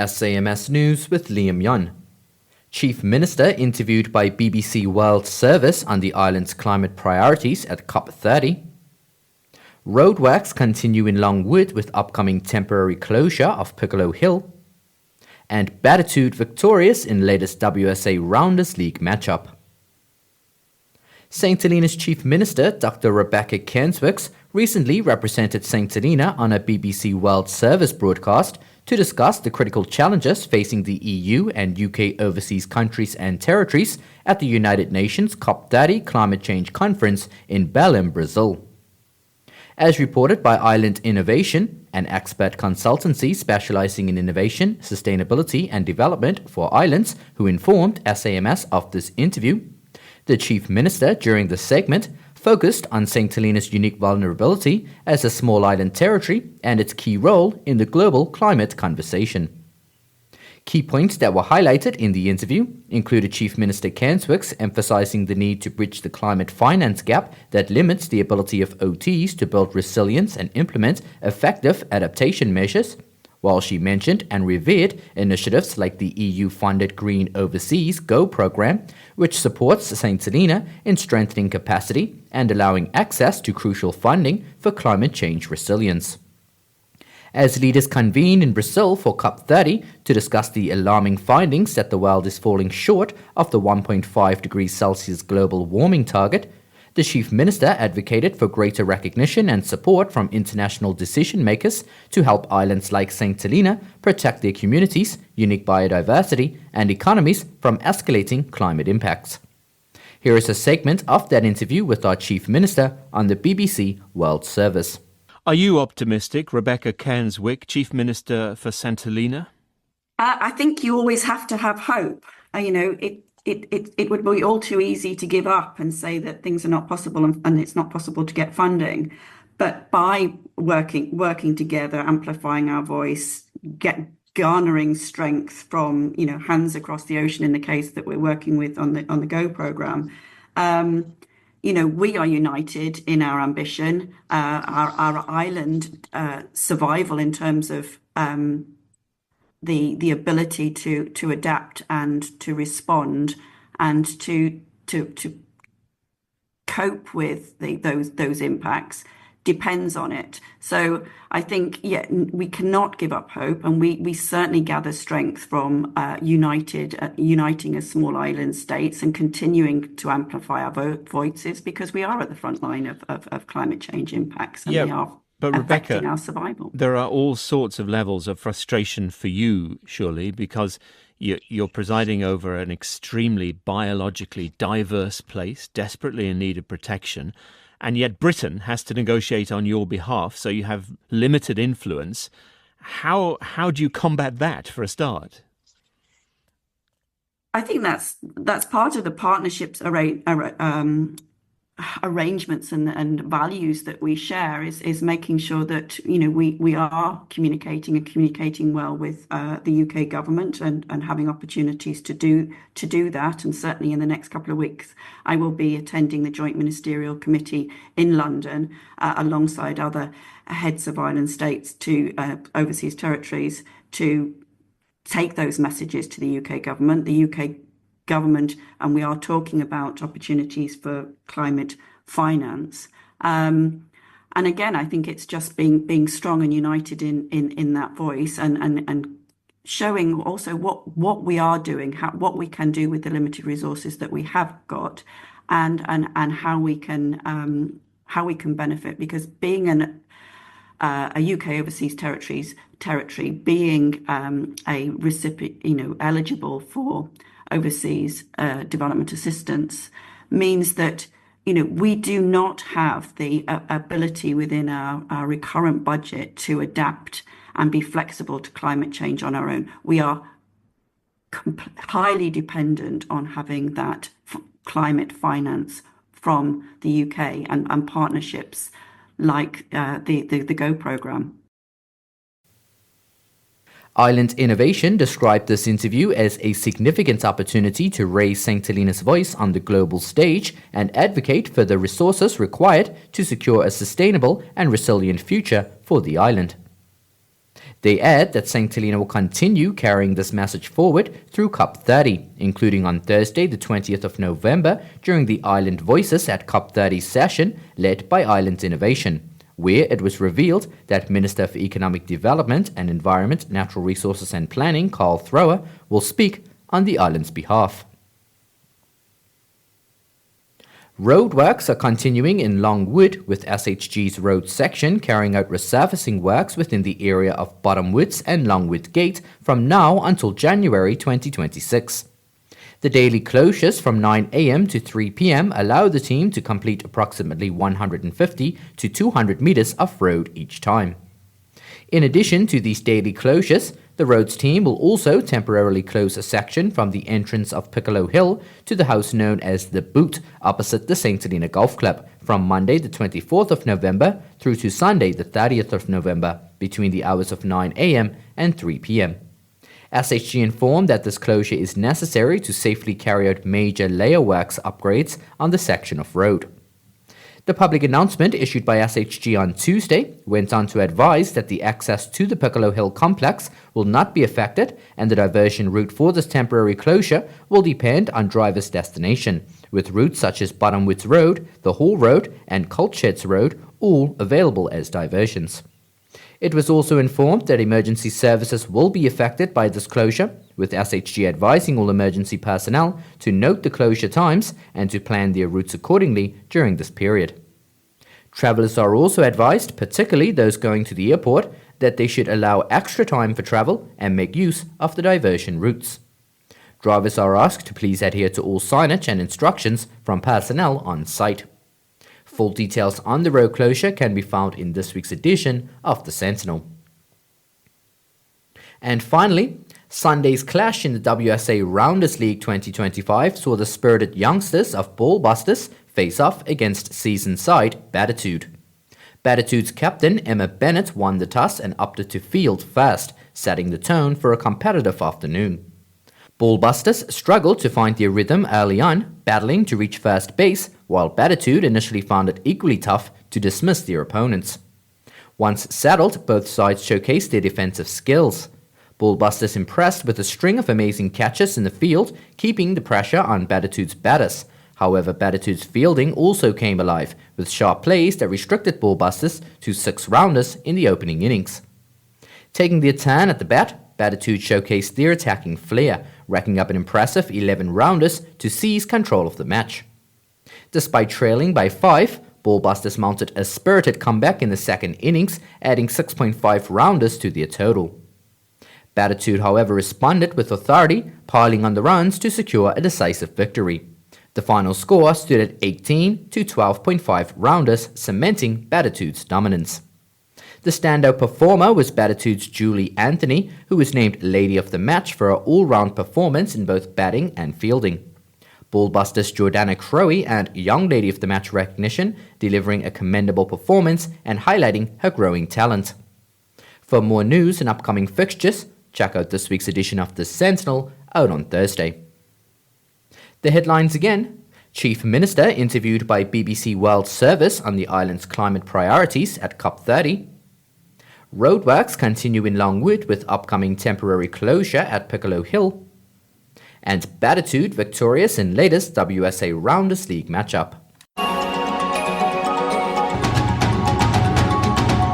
SAMS News with Liam Yun. Chief Minister interviewed by BBC World Service on the island's climate priorities at COP30. Roadworks continue in Longwood with upcoming temporary closure of Piccolo Hill. And Batitude victorious in latest WSA Rounders League matchup. St. Helena's Chief Minister, Dr. Rebecca Cairnswicks, recently represented St. Helena on a BBC World Service broadcast to discuss the critical challenges facing the EU and UK overseas countries and territories at the United Nations COP30 Climate Change Conference in Belém, Brazil. As reported by Island Innovation, an expert consultancy specializing in innovation, sustainability and development for islands, who informed SAMS of this interview, the Chief Minister during the segment focused on St. Helena's unique vulnerability as a small island territory and its key role in the global climate conversation. Key points that were highlighted in the interview included Chief Minister Cairnswicks emphasizing the need to bridge the climate finance gap that limits the ability of OTs to build resilience and implement effective adaptation measures, while she mentioned and revered initiatives like the EU-funded Green Overseas Go program, which supports St. Helena in strengthening capacity and allowing access to crucial funding for climate change resilience. As leaders convened in Brazil for COP30 to discuss the alarming findings that the world is falling short of the 1.5 degrees Celsius global warming target, the Chief Minister advocated for greater recognition and support from international decision makers to help islands like St. Helena protect their communities, unique biodiversity, and economies from escalating climate impacts. Here is a segment of that interview with our Chief Minister on the BBC World Service. Are you optimistic, Rebecca Cairnswicks, Chief Minister for St. Helena? I think you always have to have hope. It would be all too easy to give up and say that things are not possible and it's not possible to get funding. But by working together, amplifying our voice, garnering strength from hands across the ocean in the case that we're working with on the Go program. We are united in our ambition, our island survival in terms of the ability to adapt and to respond and to cope with those impacts depends on it. So I think, we cannot give up hope, and we certainly gather strength from uniting as small island states and continuing to amplify our voices, because we are at the front line of climate change impacts, and they are but affecting Rebecca, our survival. There are all sorts of levels of frustration for you, surely, because you're presiding over an extremely biologically diverse place, desperately in need of protection, and yet Britain has to negotiate on your behalf, so you have limited influence. How do you combat that, for a start? I think that's part of the partnerships arrangements and values that we share is making sure that we are communicating well with the UK government and having opportunities to do that. And certainly in the next couple of weeks I will be attending the Joint Ministerial Committee in London alongside other heads of island states to overseas territories to take those messages to the UK government. The UK government, and we are talking about opportunities for climate finance. And again, I think it's just being strong and united in that voice and showing also what we are doing, what we can do with the limited resources that we have got, and how we can benefit. Because being a UK overseas territory, being a recipient, eligible for overseas development assistance, means that we do not have the ability within our recurrent budget to adapt and be flexible to climate change on our own. We are highly dependent on having that climate finance from the UK and partnerships like the Go program. Island Innovation described this interview as a significant opportunity to raise St. Helena's voice on the global stage and advocate for the resources required to secure a sustainable and resilient future for the island. They add that St. Helena will continue carrying this message forward through COP30, including on Thursday, the 20th of November, during the Island Voices at COP30 session led by Island Innovation, where it was revealed that Minister for Economic Development and Environment, Natural Resources and Planning, Carl Thrower, will speak on the island's behalf. Roadworks are continuing in Longwood, with SHG's road section carrying out resurfacing works within the area of Bottomwoods and Longwood Gate from now until January 2026. The daily closures from 9 a.m. to 3 p.m. allow the team to complete approximately 150 to 200 meters of road each time. In addition to these daily closures, the roads team will also temporarily close a section from the entrance of Piccolo Hill to the house known as The Boot opposite the St. Helena Golf Club from Monday the 24th of November through to Sunday the 30th of November between the hours of 9 a.m. and 3 p.m. SHG informed that this closure is necessary to safely carry out major layer works upgrades on the section of road. The public announcement issued by SHG on Tuesday went on to advise that the access to the Piccolo Hill complex will not be affected, and the diversion route for this temporary closure will depend on driver's destination, with routes such as Bottomwoods Road, the Hall Road and Cultsheds Road all available as diversions. It was also informed that emergency services will be affected by this closure, with SHG advising all emergency personnel to note the closure times and to plan their routes accordingly during this period. Travellers are also advised, particularly those going to the airport, that they should allow extra time for travel and make use of the diversion routes. Drivers are asked to please adhere to all signage and instructions from personnel on site. Full details on the road closure can be found in this week's edition of the Sentinel. And finally, Sunday's clash in the WSA Rounders League 2025 saw the spirited youngsters of Ballbusters face off against seasoned side Batitude. Batitude's captain Emma Bennett won the toss and opted to field first, setting the tone for a competitive afternoon. Ballbusters struggled to find their rhythm early on, battling to reach first base, while Batitude initially found it equally tough to dismiss their opponents. Once settled, both sides showcased their defensive skills. Ballbusters impressed with a string of amazing catches in the field, keeping the pressure on Batitude's batters. However, Batitude's fielding also came alive, with sharp plays that restricted Ballbusters to 6 rounders in the opening innings. Taking their turn at the bat, Batitude showcased their attacking flair, racking up an impressive 11 rounders to seize control of the match. Despite trailing by 5, Ballbusters mounted a spirited comeback in the second innings, adding 6.5 rounders to their total. Batitude, however, responded with authority, piling on the runs to secure a decisive victory. The final score stood at 18 to 12.5 rounders, cementing Batitude's dominance. The standout performer was Batitude's Julie Anthony, who was named Lady of the Match for her all-round performance in both batting and fielding. Ballbusters' Jordana Crowe earned Young Lady of the Match recognition, delivering a commendable performance and highlighting her growing talent. For more news and upcoming fixtures, check out this week's edition of The Sentinel, out on Thursday. The headlines again. Chief Minister interviewed by BBC World Service on the island's climate priorities at COP30. Roadworks continue in Longwood with upcoming temporary closure at Piccolo Hill. And Batitude victorious in latest WSA Rounders League matchup.